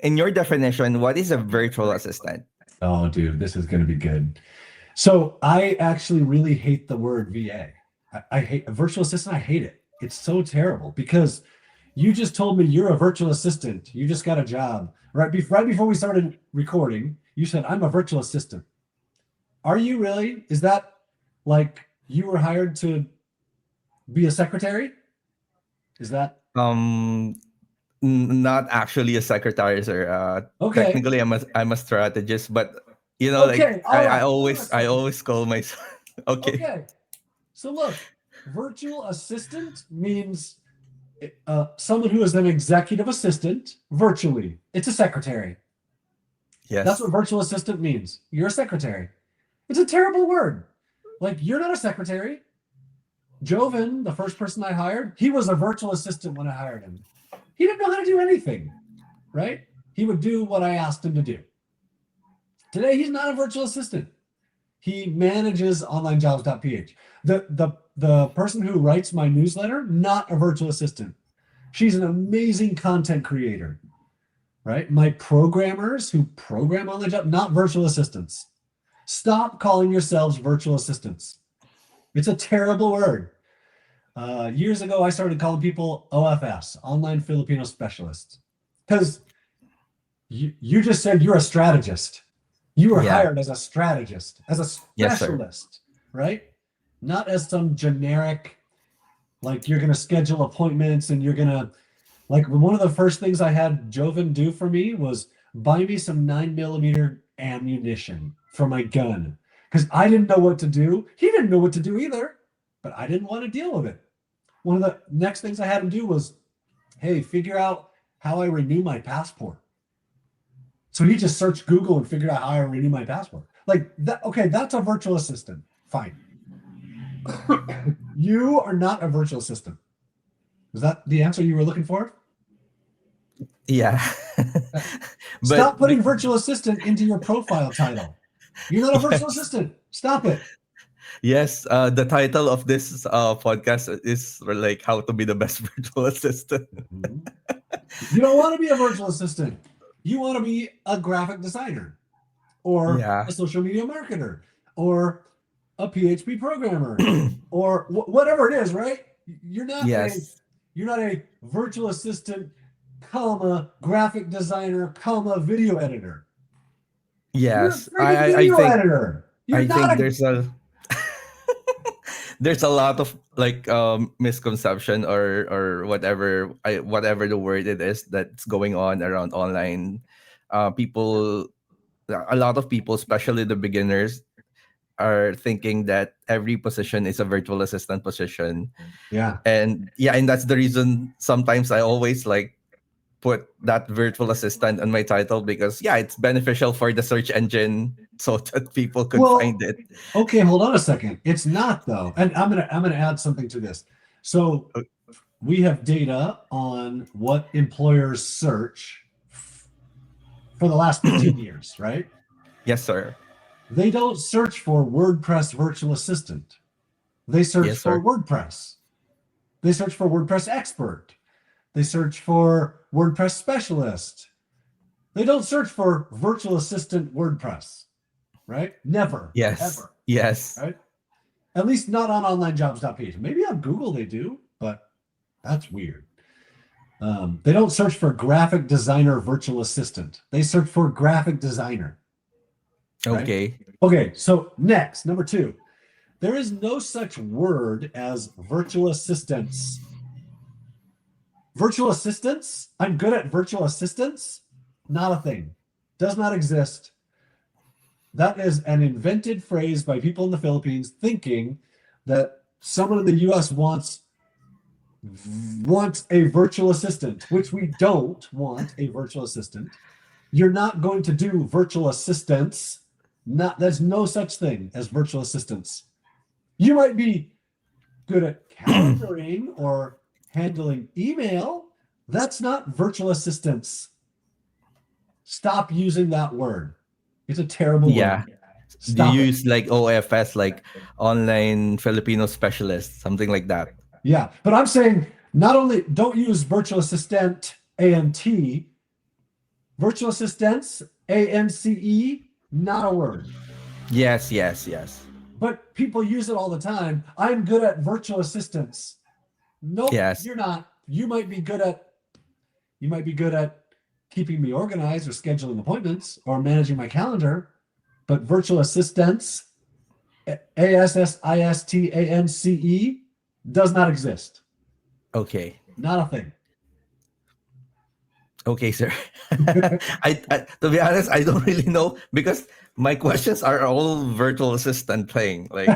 in your definition, what is a virtual assistant? Oh, dude, this is going to be good. So I actually really hate the word VA. I hate a virtual assistant. I hate it. It's so terrible because you just told me you're a virtual assistant. You just got a job. Right before we started recording, you said, I'm a virtual assistant. Are you really? Is that like you were hired to be a secretary? Is that Um, Not actually a secretary, sir. okay? Technically, I'm a strategist, but like Okay, all I right. Hold on a always I second. always call myself. Okay. Okay, so look, virtual assistant means someone who is an executive assistant virtually. It's a secretary. That's what Yes. virtual assistant means. You're a secretary. It's a terrible word. Like, you're not a secretary. Joven, the first person I hired, he was a virtual assistant when I hired him. He didn't know how to do anything, right? He would do what I asked him to do. Today, he's not a virtual assistant. He manages Onlinejobs.ph. The person who writes my newsletter, not a virtual assistant. She's an amazing content creator, right? My programmers who program on the job, not virtual assistants. Stop calling yourselves virtual assistants. It's a terrible word. Years ago, I started calling people OFS, Online Filipino Specialists, because you just said you're a strategist. You were Yeah. hired as a strategist, as a Yes, sir. specialist, right? Not as some generic, like you're going to schedule appointments and you're going to, like one of the first things I had Joven do for me was buy me some 9mm ammunition for my gun because I didn't know what to do. He didn't know what to do either, but I didn't want to deal with it. One of the next things I had him do was, hey, figure out how I renew my passport. So he just searched Google and figured out how I renew my passport. Like that. Okay, that's a virtual assistant. Fine. You are not a virtual assistant. Was that the answer you were looking for? Yeah. Stop but putting virtual assistant into your profile title. You're not a virtual yes, assistant. Stop it. yes. The title of this podcast is like how to be the best virtual assistant. Mhm. You don't want to be a virtual assistant. You want to be a graphic designer or Yeah. a social media marketer or a PHP programmer or whatever it is, right? You're not a Yes. you're not a virtual assistant, comma, graphic designer, comma, video editor. You're a Yes. freaking I video think editor. You're I not think a there's a lot of like misconception or whatever the word it is that's going on around online. People a lot of people, especially the beginners, are thinking that every position is a virtual assistant position. yeah. And yeah, and that's the reason sometimes I always like put that virtual assistant on my title because yeah, it's beneficial for the search engine so that people could Well, find it. okay, hold on a second. It's not though. And I'm gonna add something to this. So Uh, we have data on what employers search for the last 15 years, right? Yes, sir. They don't search for WordPress virtual assistant. They search Yes, for sir. WordPress. They search for WordPress expert. They search for WordPress specialist. They don't search for virtual assistant WordPress, right? Never, Yes. ever, Yes. right? At least not on onlinejobs.ph. Maybe on Google they do, but that's weird. They don't search for graphic designer virtual assistant. They search for graphic designer, right? Okay. Okay, so next, number 2. There is no such word as virtual assistants. Virtual assistants? I'm good at virtual assistants? Not a thing. Does not exist. That is an invented phrase by people in the Philippines thinking that someone in the US wants a virtual assistant, which we don't want a virtual assistant. You're not going to do virtual assistants. There's no such thing as virtual assistants. You might be good at calendaring or handling email. That's not virtual assistants. Stop using that word. It's a terrible Yeah. word. Do you Stop it. use like OFS, like online Filipino specialist, something like that? Yeah, but I'm saying not only don't use virtual assistant ANT, Virtual assistants, ANCE, not a word. Yes, yes, yes. But people use it all the time. I'm good at virtual assistants. Nope, Yes. you're not. You might be good at keeping me organized or scheduling appointments or managing my calendar, but virtual assistants, ASSISTANCE, does not exist. Okay. Not a thing. Okay, sir. I to be honest, I don't really know because my questions are all virtual assistant thing. Like